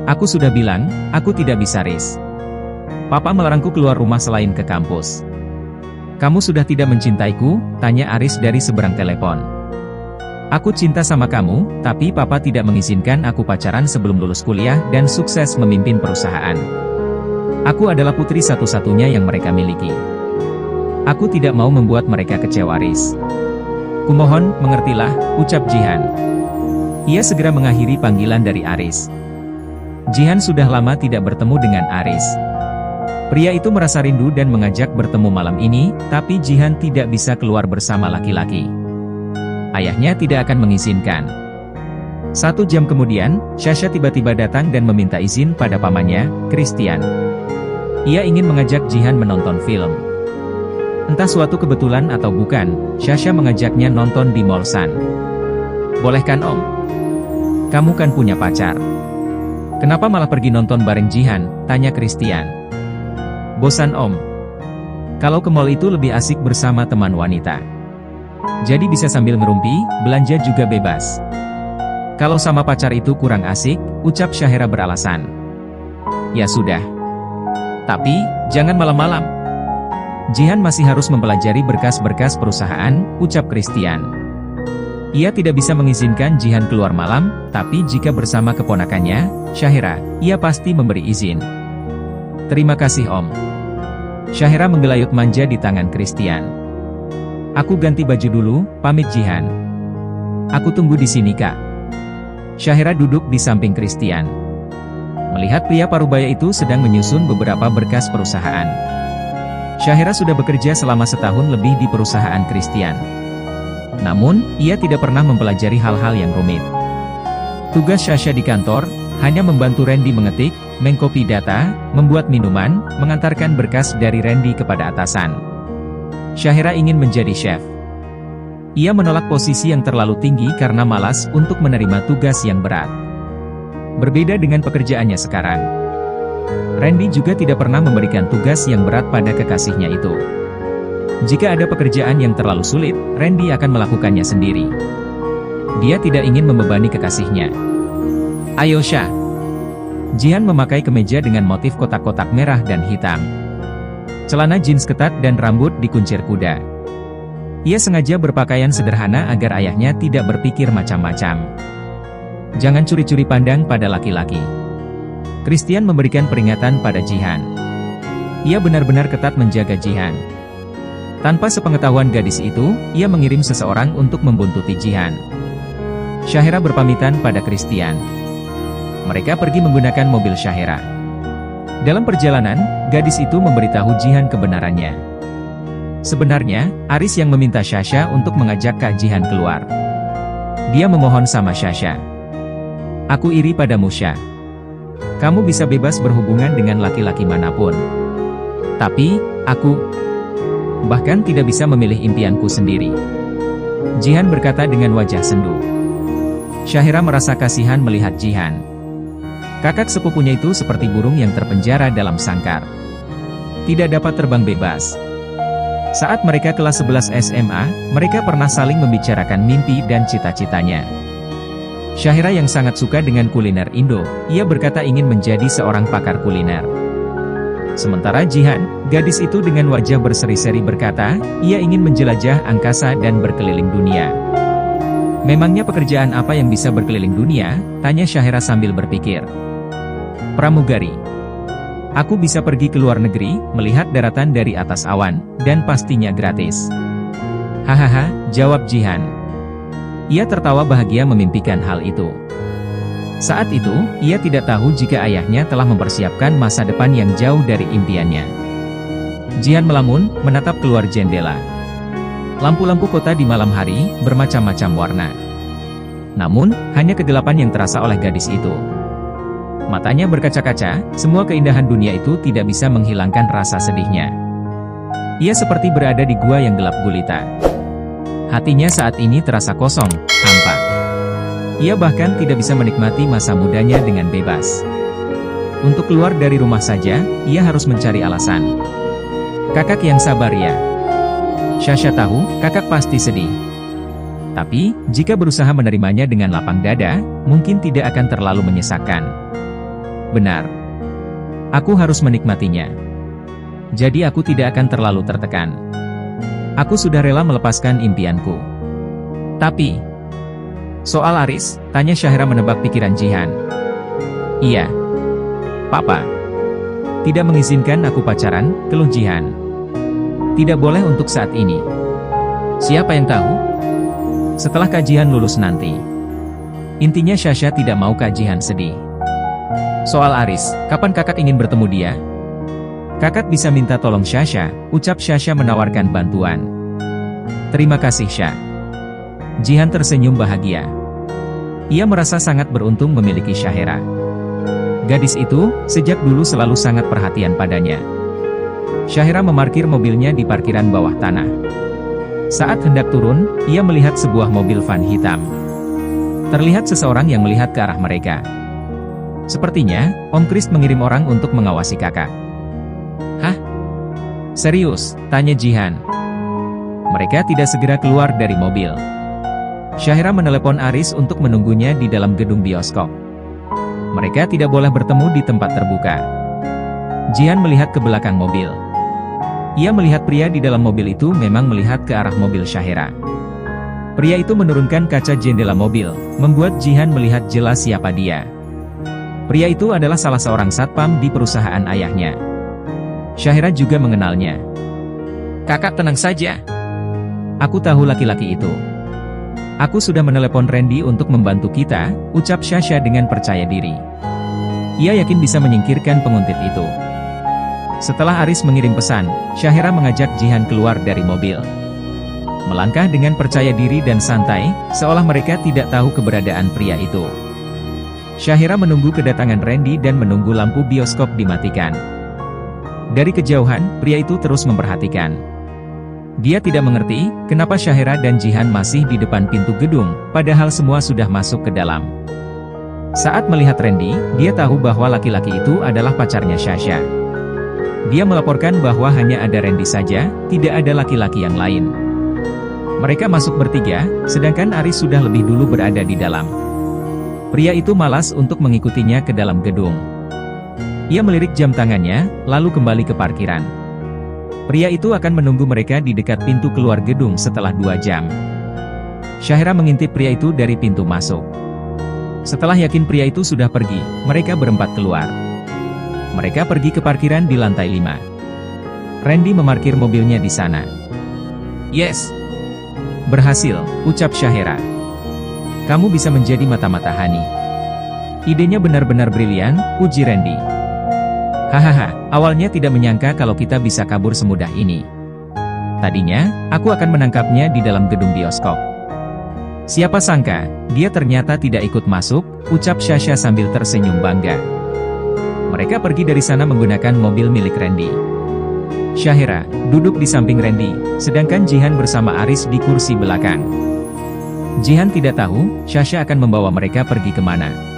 Aku sudah bilang, aku tidak bisa Riz. Papa melarangku keluar rumah selain ke kampus. Kamu sudah tidak mencintaiku? Tanya Aris dari seberang telepon. Aku cinta sama kamu, tapi Papa tidak mengizinkan aku pacaran sebelum lulus kuliah dan sukses memimpin perusahaan. Aku adalah putri satu-satunya yang mereka miliki. Aku tidak mau membuat mereka kecewa Riz. Kumohon, mengertilah, ucap Jihan. Ia segera mengakhiri panggilan dari Aris. Jihan sudah lama tidak bertemu dengan Aris. Pria itu merasa rindu dan mengajak bertemu malam ini, tapi Jihan tidak bisa keluar bersama laki-laki. Ayahnya tidak akan mengizinkan. 1 jam kemudian, Sasha tiba-tiba datang dan meminta izin pada pamannya, Christian. Ia ingin mengajak Jihan menonton film. Entah suatu kebetulan atau bukan, Sasha mengajaknya nonton di Mall Sun. Boleh kan Om? Kamu kan punya pacar. Kenapa malah pergi nonton bareng Jihan? Tanya Christian. Bosan Om. Kalau ke mall itu lebih asik bersama teman wanita. Jadi bisa sambil ngerumpi, belanja juga bebas. Kalau sama pacar itu kurang asik, ucap Syahera beralasan. Ya sudah. Tapi, jangan malam-malam. Jihan masih harus mempelajari berkas-berkas perusahaan, ucap Christian. Ia tidak bisa mengizinkan Jihan keluar malam, tapi jika bersama keponakannya, Syahera, ia pasti memberi izin. Terima kasih Om. Syahera menggelayut manja di tangan Christian. Aku ganti baju dulu, pamit Jihan. Aku tunggu di sini Kak. Syahera duduk di samping Christian. Melihat pria parubaya itu sedang menyusun beberapa berkas perusahaan. Syahera sudah bekerja selama setahun lebih di perusahaan Christian. Namun, ia tidak pernah mempelajari hal-hal yang rumit. Tugas Sasha di kantor, hanya membantu Randy mengetik, mengcopy data, membuat minuman, mengantarkan berkas dari Randy kepada atasan. Syahera ingin menjadi chef. Ia menolak posisi yang terlalu tinggi karena malas untuk menerima tugas yang berat. Berbeda dengan pekerjaannya sekarang. Randy juga tidak pernah memberikan tugas yang berat pada kekasihnya itu. Jika ada pekerjaan yang terlalu sulit, Randy akan melakukannya sendiri. Dia tidak ingin membebani kekasihnya. Ayo Syah. Jihan memakai kemeja dengan motif kotak-kotak merah dan hitam. Celana jeans ketat dan rambut dikuncir kuda. Ia sengaja berpakaian sederhana agar ayahnya tidak berpikir macam-macam. Jangan curi-curi pandang pada laki-laki. Christian memberikan peringatan pada Jihan. Ia benar-benar ketat menjaga Jihan. Tanpa sepengetahuan gadis itu, ia mengirim seseorang untuk membuntuti Jihan. Syahera berpamitan pada Christian. Mereka pergi menggunakan mobil Syahera. Dalam perjalanan, gadis itu memberitahu Jihan kebenarannya. Sebenarnya, Aris yang meminta Sasha untuk mengajak Kak Jihan keluar. Dia memohon sama Sasha. Aku iri padamu Syah. Kamu bisa bebas berhubungan dengan laki-laki manapun. Tapi, aku bahkan tidak bisa memilih impianku sendiri. Jihan berkata dengan wajah sendu. Syahera merasa kasihan melihat Jihan. Kakak sepupunya itu seperti burung yang terpenjara dalam sangkar. Tidak dapat terbang bebas. Saat mereka kelas 11 SMA, mereka pernah saling membicarakan mimpi dan cita-citanya. Syahera yang sangat suka dengan kuliner Indo, ia berkata ingin menjadi seorang pakar kuliner. Sementara Jihan, gadis itu dengan wajah berseri-seri berkata, ia ingin menjelajah angkasa dan berkeliling dunia. Memangnya pekerjaan apa yang bisa berkeliling dunia? Tanya Syahera sambil berpikir. Pramugari. Aku bisa pergi ke luar negeri, melihat daratan dari atas awan, dan pastinya gratis. Hahaha, jawab Jihan. Ia tertawa bahagia memimpikan hal itu. Saat itu, ia tidak tahu jika ayahnya telah mempersiapkan masa depan yang jauh dari impiannya. Jihan melamun, menatap keluar jendela. Lampu-lampu kota di malam hari, bermacam-macam warna. Namun, hanya kegelapan yang terasa oleh gadis itu. Matanya berkaca-kaca, semua keindahan dunia itu tidak bisa menghilangkan rasa sedihnya. Ia seperti berada di gua yang gelap gulita. Hatinya saat ini terasa kosong, hampa. Ia bahkan tidak bisa menikmati masa mudanya dengan bebas. Untuk keluar dari rumah saja, ia harus mencari alasan. Kakak yang sabar ya. Sasha tahu, kakak pasti sedih. Tapi, jika berusaha menerimanya dengan lapang dada, mungkin tidak akan terlalu menyesakkan. Benar. Aku harus menikmatinya. Jadi aku tidak akan terlalu tertekan. Aku sudah rela melepaskan impianku. Tapi, soal Aris, tanya Syahira menebak pikiran Jihan. Iya. Papa. Tidak mengizinkan aku pacaran, keluh Jihan. Tidak boleh untuk saat ini. Siapa yang tahu? Setelah Kak Jihan lulus nanti. Intinya Syasha tidak mau Kak Jihan sedih. Soal Aris, kapan kakak ingin bertemu dia? Kakak bisa minta tolong Syasha, ucap Syasha menawarkan bantuan. Terima kasih Sya. Jihan tersenyum bahagia. Ia merasa sangat beruntung memiliki Syahira. Gadis itu, sejak dulu selalu sangat perhatian padanya. Syahira memarkir mobilnya di parkiran bawah tanah. Saat hendak turun, ia melihat sebuah mobil van hitam. Terlihat seseorang yang melihat ke arah mereka. Sepertinya, Om Kris mengirim orang untuk mengawasi kakak. Hah? Serius? Tanya Jihan. Mereka tidak segera keluar dari mobil. Syahira menelepon Aris untuk menunggunya di dalam gedung bioskop. Mereka tidak boleh bertemu di tempat terbuka. Jihan melihat ke belakang mobil. Ia melihat pria di dalam mobil itu memang melihat ke arah mobil Syahira. Pria itu menurunkan kaca jendela mobil, membuat Jihan melihat jelas siapa dia. Pria itu adalah salah seorang satpam di perusahaan ayahnya. Syahira juga mengenalnya. Kakak tenang saja. Aku tahu laki-laki itu. Aku sudah menelepon Randy untuk membantu kita, ucap Syasha dengan percaya diri. Ia yakin bisa menyingkirkan penguntit itu. Setelah Aris mengirim pesan, Syahira mengajak Jihan keluar dari mobil. Melangkah dengan percaya diri dan santai, seolah mereka tidak tahu keberadaan pria itu. Syahira menunggu kedatangan Randy dan menunggu lampu bioskop dimatikan. Dari kejauhan, pria itu terus memperhatikan. Dia tidak mengerti, kenapa Syahira dan Jihan masih di depan pintu gedung, padahal semua sudah masuk ke dalam. Saat melihat Randy, dia tahu bahwa laki-laki itu adalah pacarnya Syasha. Dia melaporkan bahwa hanya ada Randy saja, tidak ada laki-laki yang lain. Mereka masuk bertiga, sedangkan Aris sudah lebih dulu berada di dalam. Pria itu malas untuk mengikutinya ke dalam gedung. Ia melirik jam tangannya, lalu kembali ke parkiran. Pria itu akan menunggu mereka di dekat pintu keluar gedung setelah 2 jam. Syahira mengintip pria itu dari pintu masuk. Setelah yakin pria itu sudah pergi, mereka berempat keluar. Mereka pergi ke parkiran di lantai 5. Randy memarkir mobilnya di sana. Yes. Berhasil, ucap Syahira. Kamu bisa menjadi mata-mata Hani. Idenya benar-benar brilian, puji Randy. Hahaha, awalnya tidak menyangka kalau kita bisa kabur semudah ini. Tadinya, aku akan menangkapnya di dalam gedung bioskop. Siapa sangka, dia ternyata tidak ikut masuk, ucap Syasha sambil tersenyum bangga. Mereka pergi dari sana menggunakan mobil milik Randy. Syahira duduk di samping Randy, sedangkan Jihan bersama Aris di kursi belakang. Jihan tidak tahu, Syasha akan membawa mereka pergi kemana.